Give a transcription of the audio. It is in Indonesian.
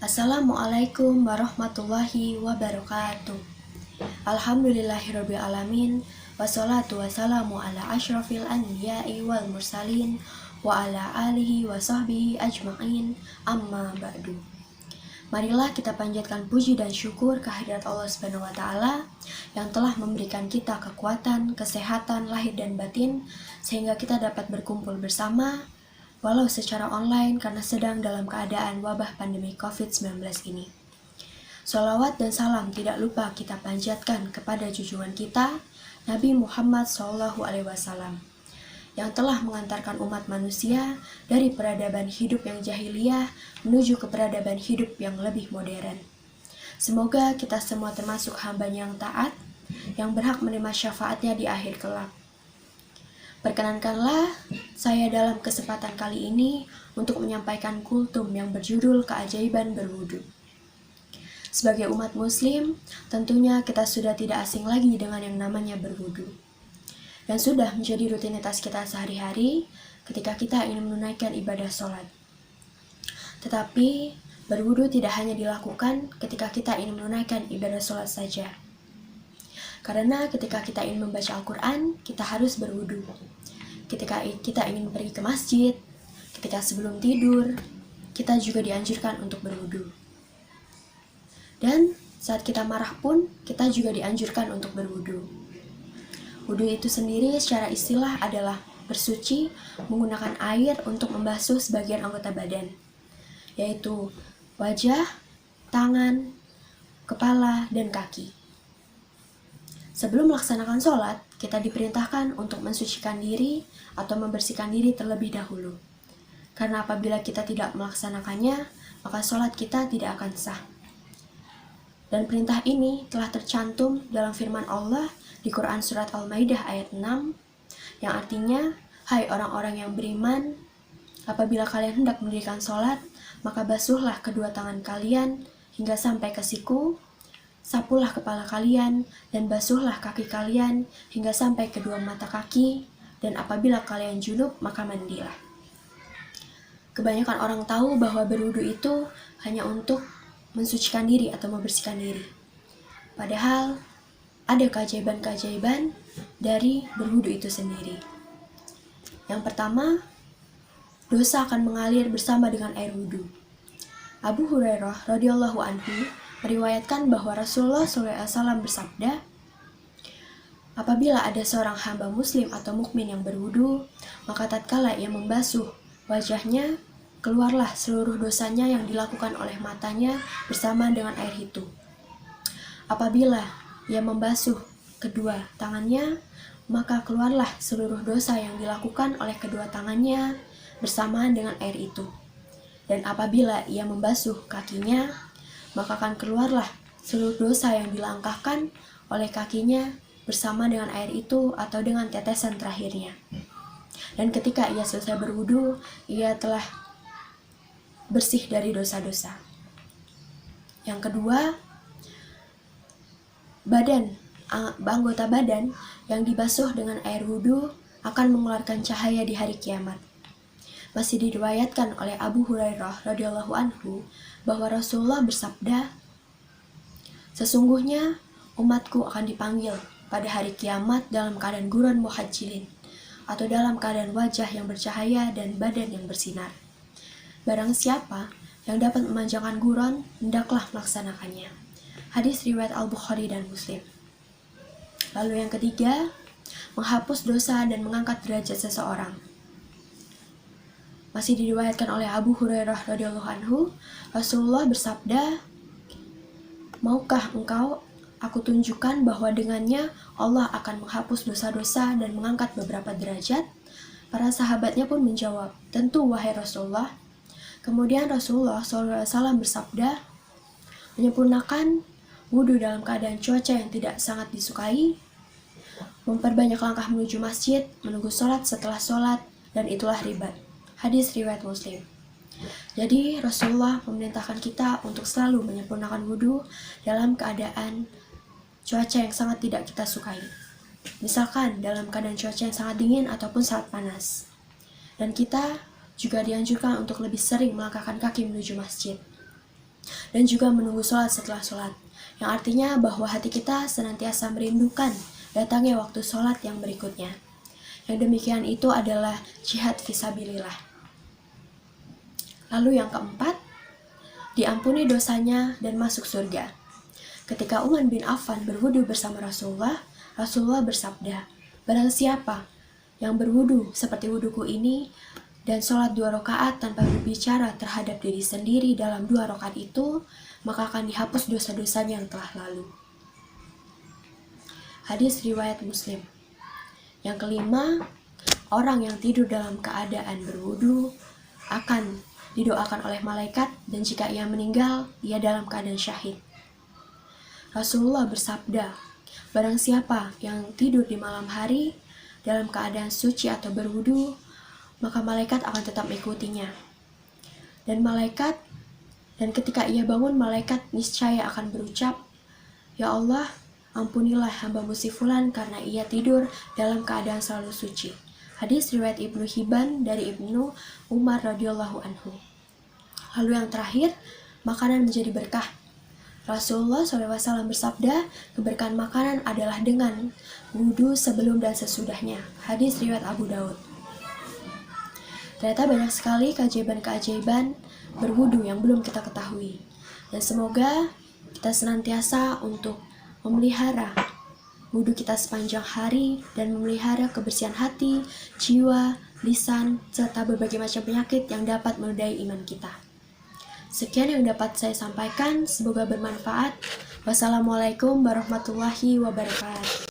Assalamualaikum warahmatullahi wabarakatuh. Alhamdulillahirabbil alamin. Wassalatu wassalamu ala asyrafil anbiya'i wal mursalin wa ala alihi wa sahbihi ajma'in. Amma ba'du. Marilah kita panjatkan puji dan syukur kehadirat Allah Subhanahu wa taala yang telah memberikan kita kekuatan, kesehatan lahir dan batin sehingga kita dapat berkumpul bersama walau secara online karena sedang dalam keadaan wabah pandemi COVID-19 ini. Sholawat dan salam tidak lupa kita panjatkan kepada junjungan kita, Nabi Muhammad SAW, yang telah mengantarkan umat manusia dari peradaban hidup yang jahiliyah menuju ke peradaban hidup yang lebih modern. Semoga kita semua termasuk hamba-Nya yang taat, yang berhak menerima syafaatnya di akhir kelak. Perkenankanlah saya dalam kesempatan kali ini untuk menyampaikan kultum yang berjudul Keajaiban Berwudu. Sebagai umat muslim, tentunya kita sudah tidak asing lagi dengan yang namanya berwudu. Dan sudah menjadi rutinitas kita sehari-hari ketika kita ingin menunaikan ibadah sholat. Tetapi, berwudu tidak hanya dilakukan ketika kita ingin menunaikan ibadah sholat saja. Karena ketika kita ingin membaca Al-Quran, kita harus berwudu. Ketika kita ingin pergi ke masjid, ketika sebelum tidur, kita juga dianjurkan untuk berwudu. Dan saat kita marah pun, kita juga dianjurkan untuk berwudu. Wudu itu sendiri secara istilah adalah bersuci menggunakan air untuk membasuh sebagian anggota badan, yaitu wajah, tangan, kepala, dan kaki. Sebelum melaksanakan sholat, kita diperintahkan untuk mensucikan diri atau membersihkan diri terlebih dahulu. Karena apabila kita tidak melaksanakannya, maka sholat kita tidak akan sah. Dan perintah ini telah tercantum dalam firman Allah di Quran Surat Al-Maidah ayat 6, yang artinya, hai orang-orang yang beriman, apabila kalian hendak mendirikan sholat, maka basuhlah kedua tangan kalian hingga sampai ke siku, sapulah kepala kalian, dan basuhlah kaki kalian hingga sampai kedua mata kaki, dan apabila kalian junub, maka mandilah. Kebanyakan orang tahu bahwa berwudu itu hanya untuk mensucikan diri atau membersihkan diri. Padahal, ada keajaiban-keajaiban dari berwudu itu sendiri. Yang pertama, dosa akan mengalir bersama dengan air wudu. Abu Hurairah radhiyallahu anhu meriwayatkan bahwa Rasulullah SAW bersabda, apabila ada seorang hamba muslim atau mukmin yang berwudu, maka tatkala ia membasuh wajahnya, keluarlah seluruh dosanya yang dilakukan oleh matanya bersama dengan air itu. Apabila ia membasuh kedua tangannya, maka keluarlah seluruh dosa yang dilakukan oleh kedua tangannya bersamaan dengan air itu. Dan apabila ia membasuh kakinya, maka akan keluarlah seluruh dosa yang dilangkahkan oleh kakinya bersama dengan air itu atau dengan tetesan terakhirnya. Dan ketika ia selesai berwudu, ia telah bersih dari dosa-dosa. Yang kedua, anggota badan yang dibasuh dengan air wudu akan mengeluarkan cahaya di hari kiamat. Masih diriwayatkan oleh Abu Hurairah radhiyallahu anhu bahwa Rasulullah bersabda, sesungguhnya umatku akan dipanggil pada hari kiamat dalam keadaan guron muhajjalin, atau dalam keadaan wajah yang bercahaya dan badan yang bersinar. Barang siapa yang dapat memanjangkan guron, hendaklah melaksanakannya. Hadis riwayat Al-Bukhari dan Muslim. Lalu yang ketiga, menghapus dosa dan mengangkat derajat seseorang. Masih diriwayatkan oleh Abu Hurairah radhiyallahu anhu, Rasulullah bersabda, maukah engkau aku tunjukkan bahwa dengannya Allah akan menghapus dosa-dosa dan mengangkat beberapa derajat? Para sahabatnya pun menjawab, tentu wahai Rasulullah. Kemudian Rasulullah SAW bersabda, menyempurnakan wudu dalam keadaan cuaca yang tidak sangat disukai, memperbanyak langkah menuju masjid, menunggu sholat setelah sholat, dan itulah ribat. Hadis riwayat Muslim. Jadi Rasulullah memerintahkan kita untuk selalu menyempurnakan wudu dalam keadaan cuaca yang sangat tidak kita sukai. Misalkan dalam keadaan cuaca yang sangat dingin ataupun sangat panas. Dan kita juga dianjurkan untuk lebih sering melangkahkan kaki menuju masjid. dan juga menunggu sholat setelah sholat, yang artinya bahwa hati kita senantiasa merindukan datangnya waktu sholat yang berikutnya. Yang demikian itu adalah jihad fisabilillah. Lalu yang keempat, diampuni dosanya dan masuk surga. Ketika Utsman bin Affan berwudu bersama Rasulullah, Rasulullah bersabda, "Barang siapa yang berwudu seperti wuduku ini dan sholat 2 rakaat tanpa berbicara terhadap diri sendiri dalam 2 rakaat itu, maka akan dihapus dosa-dosanya yang telah lalu." Hadis riwayat Muslim. Yang kelima, orang yang tidur dalam keadaan berwudu akan didoakan oleh malaikat, dan jika ia meninggal, ia dalam keadaan syahid. Rasulullah bersabda, "Barang siapa yang tidur di malam hari dalam keadaan suci atau berwudu, maka malaikat akan tetap mengikutinya. Dan ketika ia bangun, malaikat niscaya akan berucap, 'Ya Allah, ampunilah hamba-Mu si Fulan karena ia tidur dalam keadaan selalu suci.'" Hadis riwayat Ibnu Hibban dari Ibnu Umar radhiyallahu anhu. Lalu yang terakhir, makanan menjadi berkah. Rasulullah SAW bersabda, keberkahan makanan adalah dengan wudu sebelum dan sesudahnya. Hadis riwayat Abu Daud. Ternyata banyak sekali keajaiban-keajaiban berwudu yang belum kita ketahui. Dan semoga kita senantiasa untuk memelihara wudu kita sepanjang hari dan memelihara kebersihan hati, jiwa, lisan, serta berbagai macam penyakit yang dapat menodai iman kita. Sekian yang dapat saya sampaikan, semoga bermanfaat. Wassalamualaikum warahmatullahi wabarakatuh.